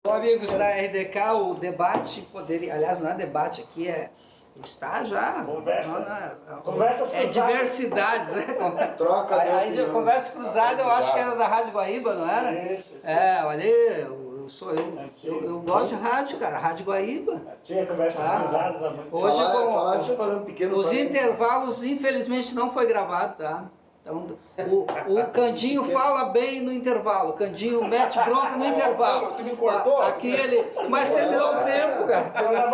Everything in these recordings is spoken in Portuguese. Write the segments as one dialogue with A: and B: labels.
A: Bom, amigos da RDK, o debate poderia, aliás, não é debate aqui, está já.
B: Conversas
A: cruzadas. Diversidades, né?
C: Troca de
A: aí conversa cruzada, eu acho que era da Rádio Guaíba, não era?
B: Isso.
A: Olha, eu gosto de rádio, cara, Rádio Guaíba.
B: Tinha conversas cruzadas há muito tempo.
A: Hoje,
C: deixa eu fazer um pequeno
A: os
C: parênteses.
A: intervalos, infelizmente, não foi gravado, tá? Então, o Candinho fala bem no intervalo, o Candinho mete bronca no intervalo.
C: Tu me cortou?
A: Mas terminou o tempo, cara.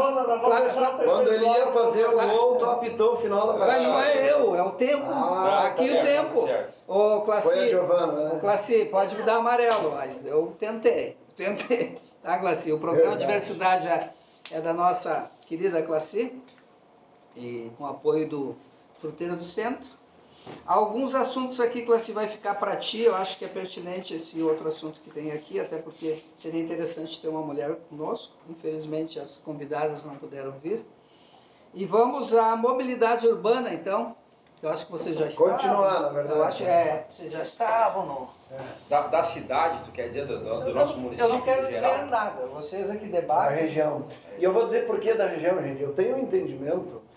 C: Quando ele ia fazer o gol, tu apitou o final da partida.
A: Mas não é eu, é o tempo. Aqui
D: certo,
A: o tempo. Ô, Classi,
C: Foi a Giovana, né?
A: Classi, pode me dar amarelo, mas eu tentei. Tá, Classi? O programa Diversidade é da nossa querida Classi, e com apoio do Fruteira do Centro. Alguns assuntos aqui, Classi, vai ficar para ti, eu acho que é pertinente esse outro assunto que tem aqui, até porque seria interessante ter uma mulher conosco, infelizmente as convidadas não puderam vir. E vamos à mobilidade urbana, então, eu acho que vocês já estavam.
C: Continuar, na verdade.
A: Eu acho que vocês já estavam no...
D: Da cidade, tu quer dizer, do nosso município?
A: Eu não quero
D: geral?
A: dizer nada, vocês aqui
C: Da
A: debatem.
C: região. E eu vou dizer por que da região, gente. Eu tenho um entendimento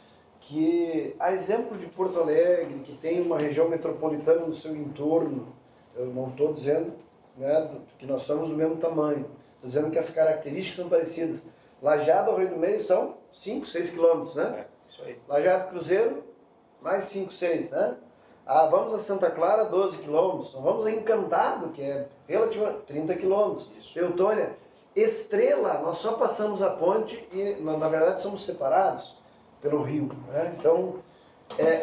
C: que, a exemplo de Porto Alegre, que tem uma região metropolitana no seu entorno, eu não estou dizendo, né, que nós somos do mesmo tamanho, estou dizendo que as características são parecidas. Lajeado ao Rio do Meio são 5, 6 quilômetros, né?
D: Isso aí.
C: Lajeado Cruzeiro, mais 5, 6, né? Vamos a Santa Clara, 12 quilômetros. Vamos a Encantado, que é relativamente 30 quilômetros. Teutônia. Estrela, nós só passamos a ponte e, na verdade, somos separados pelo rio, né? Então,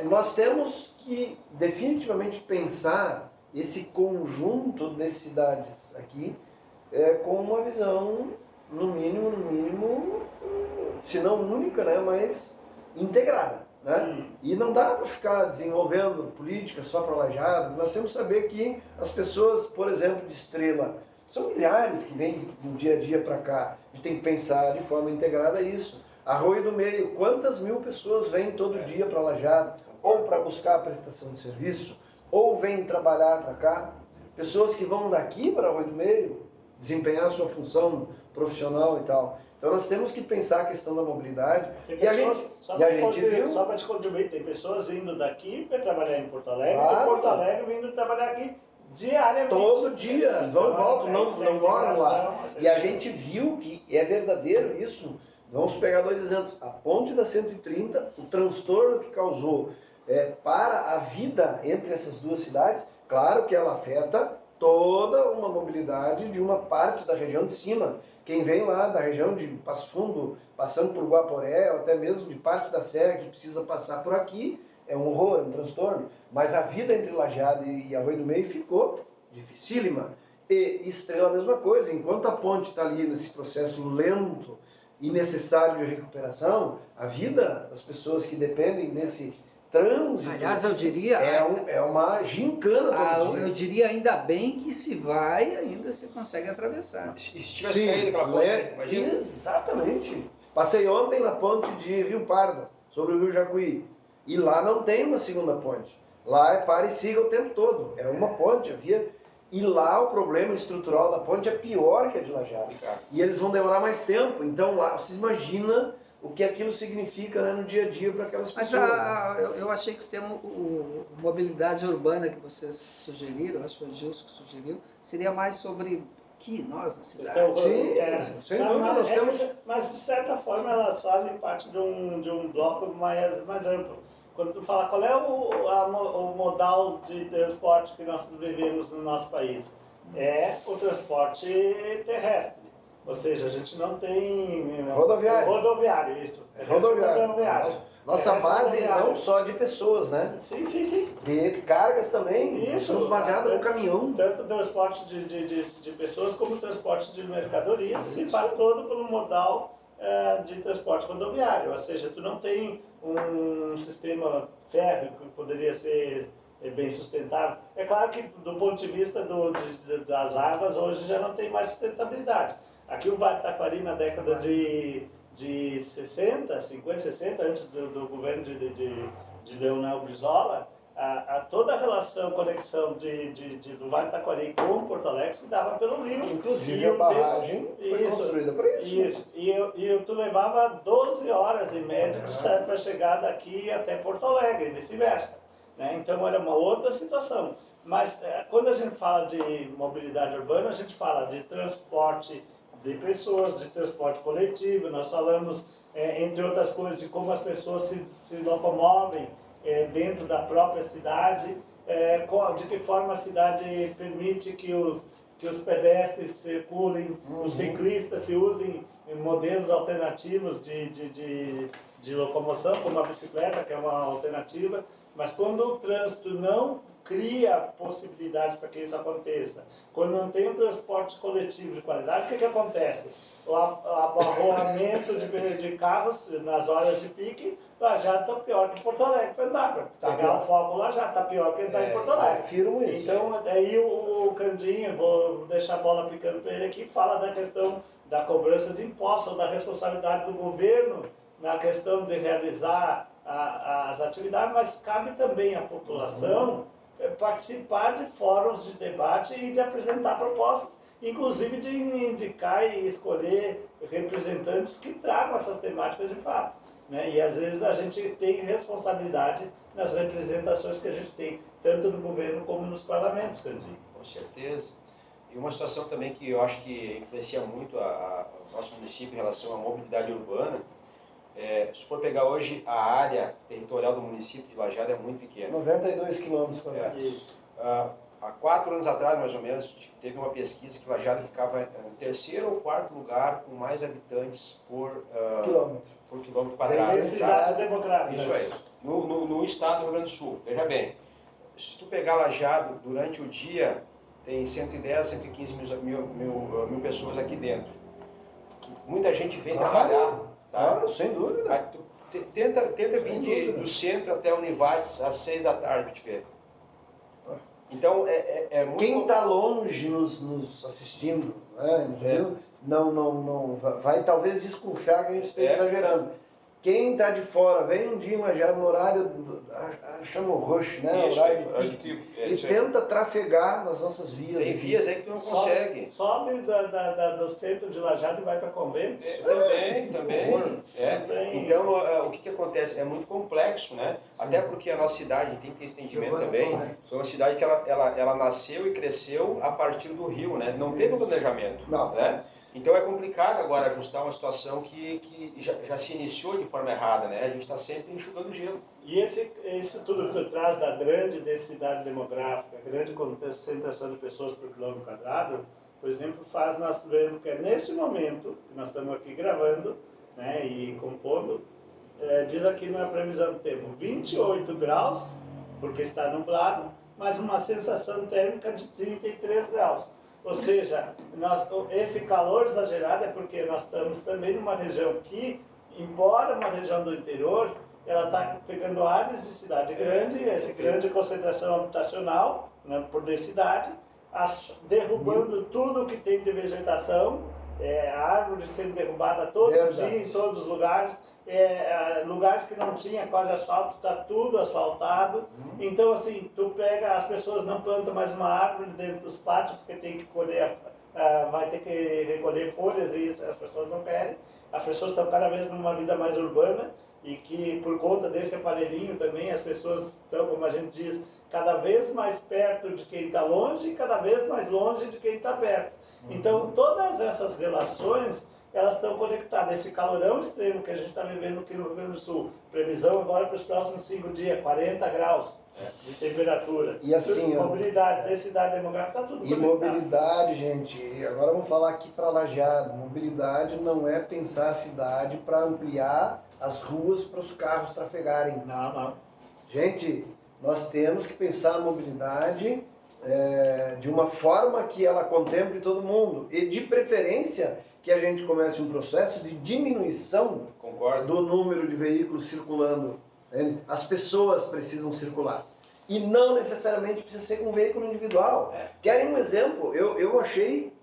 C: nós temos que definitivamente pensar esse conjunto de cidades aqui com uma visão, no mínimo, se não única, né, mas integrada, né? E não dá para ficar desenvolvendo política só para Lajeado. Nós temos que saber que as pessoas, por exemplo, de Estrela, são milhares que vêm do dia a dia para cá. A gente tem que pensar de forma integrada isso. Arroio do Meio, quantas mil pessoas vêm todo dia para Lajeado, ou para buscar a prestação de serviço, ou vêm trabalhar para cá? Pessoas que vão daqui para Arroio do Meio desempenhar sua função profissional e tal. Então nós temos que pensar a questão da mobilidade. Só
B: para te contribuir, tem pessoas indo daqui para trabalhar em Porto Alegre, e Porto Alegre vindo trabalhar aqui diariamente.
C: Todo dia, vão e voltam, não moram lá. E a gente viu que é verdadeiro isso. Vamos pegar dois exemplos. A ponte da 130, o transtorno que causou para a vida entre essas duas cidades, claro que ela afeta toda uma mobilidade de uma parte da região de cima. Quem vem lá da região de Passo Fundo, passando por Guaporé, ou até mesmo de parte da Serra que precisa passar por aqui, é um horror, é um transtorno. Mas a vida entre Lajeado e Arroio do Meio ficou dificílima. E Estrela a mesma coisa. Enquanto a ponte está ali nesse processo lento e necessário de recuperação, a vida das pessoas que dependem desse trânsito...
A: Aliás, eu diria...
C: É uma gincana todo dia.
A: Eu diria ainda bem que se vai, ainda se consegue atravessar.
D: Se tivesse caído aquela ponte, imagina.
C: Exatamente. Passei ontem na ponte de Rio Pardo, sobre o Rio Jacuí. E lá não tem uma segunda ponte. Lá é para e siga o tempo todo. É uma ponte, E lá o problema estrutural da ponte é pior que a de Lajeado. E eles vão demorar mais tempo. Então lá, você imagina o que aquilo significa, né, no dia a dia para aquelas pessoas.
A: Mas eu achei que o termo mobilidade urbana que vocês sugeriram, acho que foi o Gilson que sugeriu, seria mais sobre que nós na cidade.
C: Sim, sem dúvida, nós temos...
B: Mas de certa forma elas fazem parte de um bloco mais amplo. Quando tu fala qual é o modal de transporte que nós vivemos no nosso país, é o transporte terrestre. Ou seja, a gente não tem... Rodoviário, isso.
C: Rodoviário. Nossa base não só de pessoas, né?
B: Sim.
C: De cargas também.
B: Isso.
C: Nós somos baseados no caminhão.
B: Tanto o transporte de pessoas como o transporte de mercadorias se faz todo pelo modal de transporte rodoviário. Ou seja, tu não tem um sistema férreo que poderia ser bem sustentável. É claro que do ponto de vista das águas, hoje já não tem mais sustentabilidade. Aqui o Vale do Taquari, na década de 60, 50, 60, antes do governo de Leonel Brizola, toda a relação, conexão do Vale do Taquari com Porto Alegre se dava pelo rio.
C: Inclusive
B: E
C: a
B: o
C: barragem foi
B: isso,
C: construída para isso.
B: Isso. E tu levava 12 horas em média de sair para chegar daqui até Porto Alegre e vice-versa. Né? Então era uma outra situação. Mas quando a gente fala de mobilidade urbana, a gente fala de transporte de pessoas, de transporte coletivo, nós falamos, entre outras coisas, de como as pessoas se locomovem dentro da própria cidade, de que forma a cidade permite que os pedestres circulem, os ciclistas se usem modelos alternativos de locomoção, como a bicicleta, que é uma alternativa, mas quando o trânsito não cria possibilidades para que isso aconteça, quando não tem um transporte coletivo de qualidade, o que acontece? O abarroamento de carros nas horas de pique, Lajado está pior que Porto Alegre para andar, para pegar o foco lá já está pior que andar em Porto Alegre.
C: Afirmo isso.
B: Então, daí o Candinho, vou deixar a bola aplicando para ele aqui, fala da questão da cobrança de impostos, da responsabilidade do governo na questão de realizar as atividades, mas cabe também à população participar de fóruns de debate e de apresentar propostas, inclusive de indicar e escolher representantes que tragam essas temáticas de fato. Né? E às vezes a gente tem responsabilidade nas representações que a gente tem, tanto no governo como nos parlamentos, Candinho.
D: Com certeza. E uma situação também que eu acho que influencia muito o nosso município em relação à mobilidade urbana, se for pegar hoje a área territorial do município de Lajeado é muito pequena.
C: 92 quilômetros quadrados.
D: Há 4 anos atrás, mais ou menos, teve uma pesquisa que Lajeado ficava no terceiro ou quarto lugar com mais habitantes por quilômetro quadrado.
B: Densidade demográfica.
D: Isso aí. No estado do Rio Grande do Sul. Veja bem, se tu pegar Lajeado durante o dia, tem 110, 115 mil pessoas aqui dentro. Muita gente vem trabalhar. Tá?
C: Claro, sem dúvida.
D: Aí tenta vir do centro até a Univates às 6 da tarde para te ver. Então, muito...
C: Quem está longe nos assistindo, né, nos vendo, não vai talvez desconfiar que a gente esteja exagerando. Quem está de fora, vem um dia no horário, chama o rush, né?
D: Isso,
C: horário de pico, e tenta trafegar nas nossas vias.
D: Tem vias aí que tu não consegue.
B: Sobe do centro de Lajeado e vai para Convento.
D: Também. Então, o que acontece? É muito complexo, né? Sim. Até porque a nossa cidade, tem que ter entendimento também, foi uma cidade que ela nasceu e cresceu a partir do rio, né? Não teve um planejamento.
C: Não.
D: Né? Então é complicado agora ajustar uma situação que já se iniciou de forma errada, né? A gente está sempre enxugando gelo.
B: E esse tudo que tu traz da grande densidade demográfica, grande concentração de pessoas por quilômetro quadrado, por exemplo, faz nós vermos que nesse momento que nós estamos aqui gravando, né, e compondo, diz aqui na previsão do tempo 28 graus, porque está nublado, mas uma sensação térmica de 33 graus. Ou seja, esse calor exagerado é porque nós estamos também numa região que, embora uma região do interior, ela está pegando áreas de cidade grande, essa grande concentração habitacional, né, por densidade, derrubando tudo que tem de vegetação, a árvore sendo derrubada todo dia, em todos os lugares, lugares que não tinha quase asfalto, está tudo asfaltado. Então, assim, tu pega, as pessoas não plantam mais uma árvore dentro dos pátios, porque tem que colher, vai ter que recolher folhas e isso as pessoas não querem. As pessoas estão cada vez numa vida mais urbana e que, por conta desse aparelhinho também, as pessoas estão, como a gente diz, cada vez mais perto de quem está longe e cada vez mais longe de quem está perto. Então, todas essas relações, elas estão conectadas. Esse calorão extremo que a gente está vivendo aqui no Rio Grande do Sul, previsão agora para os próximos 5 dias, 40 graus de temperatura.
C: E assim,
B: mobilidade, densidade demográfica, está tudo conectado.
C: E mobilidade, gente, agora vamos falar aqui para Lajeado. Mobilidade não é pensar a cidade para ampliar as ruas para os carros trafegarem.
B: Não.
C: Gente, nós temos que pensar a mobilidade de uma forma que ela contemple todo mundo. E de preferência que a gente comece um processo de diminuição do número de veículos circulando. As pessoas precisam circular. E não necessariamente precisa ser com um veículo individual. Querem um exemplo? Eu achei,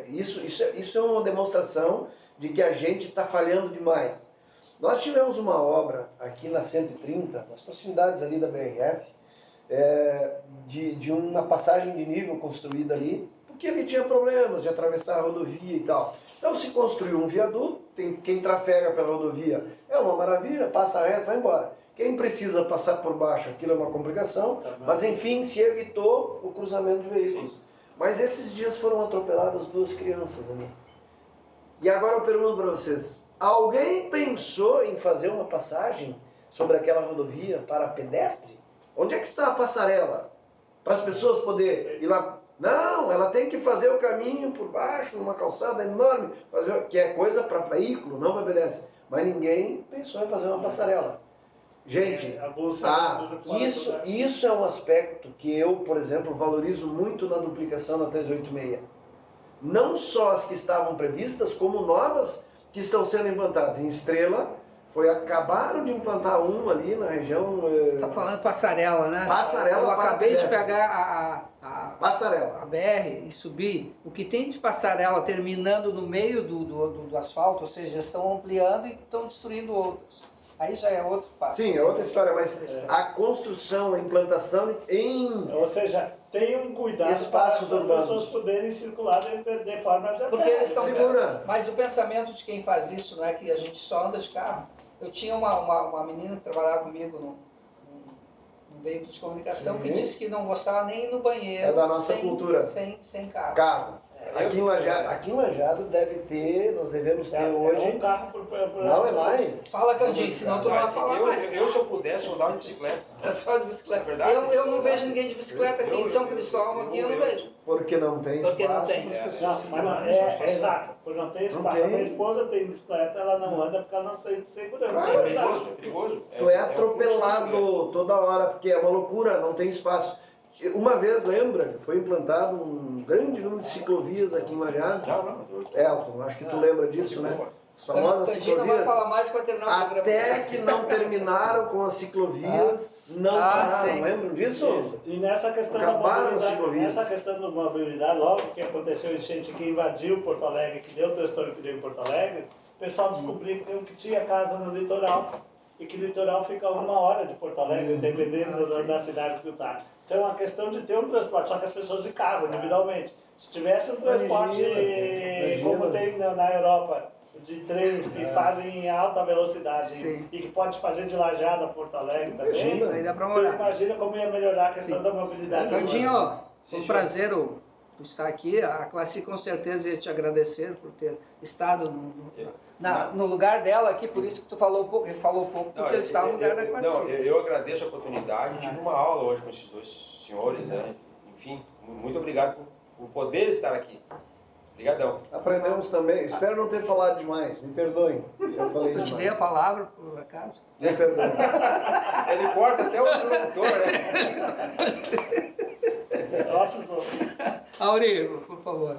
C: isso é uma demonstração de que a gente está falhando demais. Nós tivemos uma obra aqui na 130, nas proximidades ali da BRF, de uma passagem de nível construída ali, porque ele tinha problemas de atravessar a rodovia e tal. Então se construiu um viaduto, quem trafega pela rodovia é uma maravilha, passa reto, vai embora. Quem precisa passar por baixo, aquilo é uma complicação, mas enfim, se evitou o cruzamento de veículos. Mas esses dias foram atropeladas 2 crianças ali. E agora eu pergunto para vocês, alguém pensou em fazer uma passagem sobre aquela rodovia para pedestre? Onde é que está a passarela? Para as pessoas poderem ir lá. Não, ela tem que fazer o caminho por baixo, numa calçada enorme, que é coisa para veículo, não para pedestre. Mas ninguém pensou em fazer uma passarela. Gente, isso é um aspecto que eu, por exemplo, valorizo muito na duplicação da 386. Não só as que estavam previstas, como novas que estão sendo implantadas. Em Estrela, acabaram de implantar um ali na região...
A: Está falando passarela, né?
C: Passarela.
A: Eu acabei de pegar
C: passarela.
A: a BR e subir. O que tem de passarela terminando no meio do asfalto, ou seja, estão ampliando e estão destruindo outros. Aí já é outro passo.
C: Sim, é outra história, mas a construção, a implantação
B: Ou seja, tem um cuidado
C: espaços
B: para as pessoas poderem circular de forma de
A: porque eles estão
C: segura.
A: Mas o pensamento de quem faz isso não é que a gente só anda de carro. Eu tinha uma menina que trabalhava comigo num veículo de comunicação que disse que não gostava nem ir no banheiro.
C: É da nossa cultura.
A: Sem carro.
C: Carro. Aqui em Lajado deve ter, nós devemos ter hoje...
B: um carro por
C: Não, é mais.
A: Fala, Candinho, senão tu não vai falar mais.
D: Se eu pudesse, andar de bicicleta.
A: Só de bicicleta.
D: Verdade?
A: Eu não vejo ninguém de bicicleta aqui em São Cristóvão, aqui eu não vejo.
C: Porque não tem espaço.
A: Porque não tem.
B: Exato. Por não ter espaço. A minha esposa tem bicicleta, ela não anda porque ela não sente segurança.
C: Claro.
D: É perigoso.
C: Tu é atropelado toda hora, porque é uma loucura, não tem espaço. Uma vez, lembra, que foi implantado um grande número de ciclovias aqui em Lajado? Elton, acho que tu lembra disso, né? As famosas
A: Candinho não vai
C: ciclovias.
A: falar mais para terminar o programa.
C: Até que não terminaram com as ciclovias, não pararam,
A: sim.
C: Lembram disso?
B: Isso. E nessa questão
C: Acabaram
B: da
C: as ciclovias.
B: mobilidade, logo que aconteceu a enchente que invadiu Porto Alegre, que deu o transtorno que deu em Porto Alegre, o pessoal descobriu que tinha casa no litoral. E que o litoral fica a 1 hora de Porto Alegre, dependendo da cidade que está. Então, a questão de ter um transporte, só que as pessoas de carro, individualmente. Se tivesse um transporte como tem na Europa, de trens que fazem em alta velocidade e que pode fazer de Lajado a Porto Alegre também,
A: Aí dá pra
B: então
A: morar.
B: imagina como ia melhorar a questão da mobilidade.
A: Candinho, foi um prazer por estar aqui. A Classi com certeza ia te agradecer por ter estado no lugar dela aqui, por isso que tu falou pouco, ele falou pouco, porque ele estava no lugar da Classi.
D: Não, eu agradeço a oportunidade, tive uma aula hoje com esses 2 senhores, né? Enfim, muito obrigado por poder estar aqui. Obrigadão.
C: Aprendemos também. Espero não ter falado demais. Me perdoem se eu falei
A: Eu
C: demais.
A: te dei a palavra, por acaso?
C: Me perdoem.
D: Ele corta até o interlocutor, né?
B: Nossa,
A: Auri, por favor.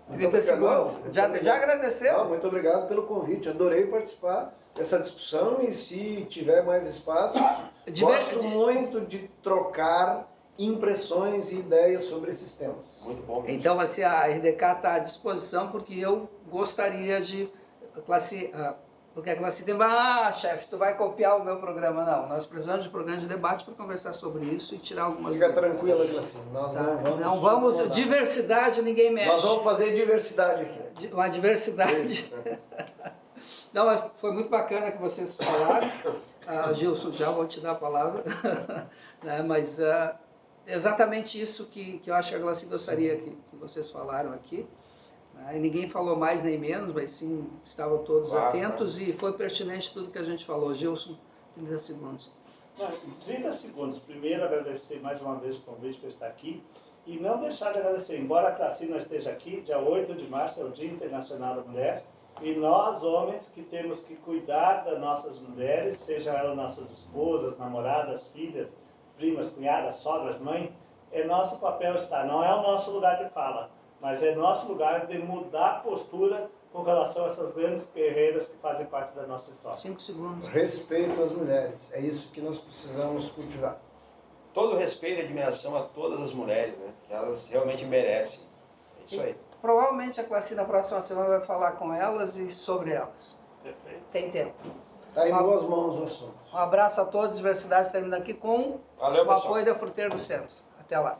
A: 30
C: Muito obrigado.
A: segundos. Já agradeceu?
C: Não, muito obrigado pelo convite. Adorei participar dessa discussão e se tiver mais espaço, gosto muito de trocar impressões e ideias sobre esses temas.
D: Muito bom.
A: Então, assim, a RDK está à disposição, porque eu gostaria de... Porque a Classi tem... chefe, tu vai copiar o meu programa. Não, nós precisamos de programa de debate para conversar sobre isso e tirar algumas...
C: Fica tranquila, Classi. Nós
A: não vamos... Diversidade, ninguém mexe.
C: Nós vamos fazer diversidade aqui.
A: Uma diversidade. Não, mas foi muito bacana que vocês falaram. Gilson, já vou te dar a palavra. Né, mas exatamente isso que eu acho que a Classi gostaria que vocês falaram aqui. E ninguém falou mais nem menos, mas sim, estavam todos atentos e foi pertinente tudo que a gente falou. Gilson, 30 segundos.
B: 30 segundos. Primeiro, agradecer mais uma vez o convite para estar aqui e não deixar de agradecer. Embora a Classi não esteja aqui, dia 8 de março é o Dia Internacional da Mulher e nós, homens, que temos que cuidar das nossas mulheres, sejam elas nossas esposas, namoradas, filhas, primas, cunhadas, sogras, mãe, é nosso papel estar. Não é o nosso lugar de fala, mas é nosso lugar de mudar a postura com relação a essas grandes guerreiras que fazem parte da nossa história.
A: 5 segundos.
C: Respeito às mulheres, é isso que nós precisamos cultivar.
D: Todo respeito e admiração a todas as mulheres, né? Que elas realmente merecem. É isso aí.
A: Provavelmente a Classi na próxima semana vai falar com elas e sobre elas.
B: Perfeito.
A: Tem tempo.
C: Está em boas mãos o assunto.
A: Um abraço a todos, Diversidade termina aqui com
D: Valeu,
A: o
D: pessoal.
A: apoio da Fruteira do Centro. Até lá.